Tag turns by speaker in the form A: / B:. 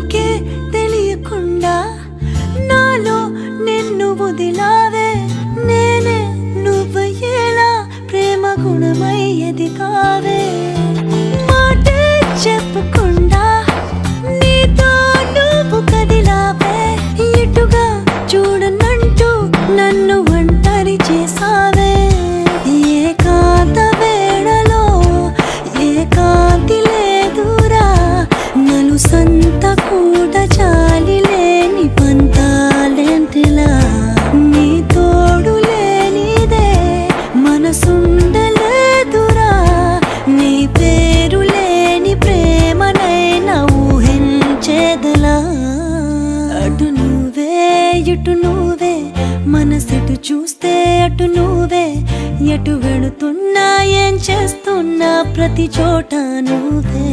A: నాకే తెలియకుండా నాలో నిన్ను వదిలావే నేనే నువ్వయ్యేలా ప్రేమ గుణమయ్యేది కావే మాటే చెప్పకుండా నీతో నువ్వు కదిలావే ఇటుగా చూడనంటూ నన్ను ఒంటరి చేసావే ఏకాంత వేళలో ఏకాంతి లేదురా నలుసంత కూడా చాలి లేని పంతాలెంతిలా నీ తోడు లేనిదే మనసుండలేదురా నీ పేరు లేని ప్రేమనైనా ఊహించేదలా అటు నువ్వే ఇటు నువ్వే మనసెటు చూస్తే అటు నువ్వే ఎటు వెళుతున్నా ఏం చేస్తున్నా ప్రతి చోట నువ్వే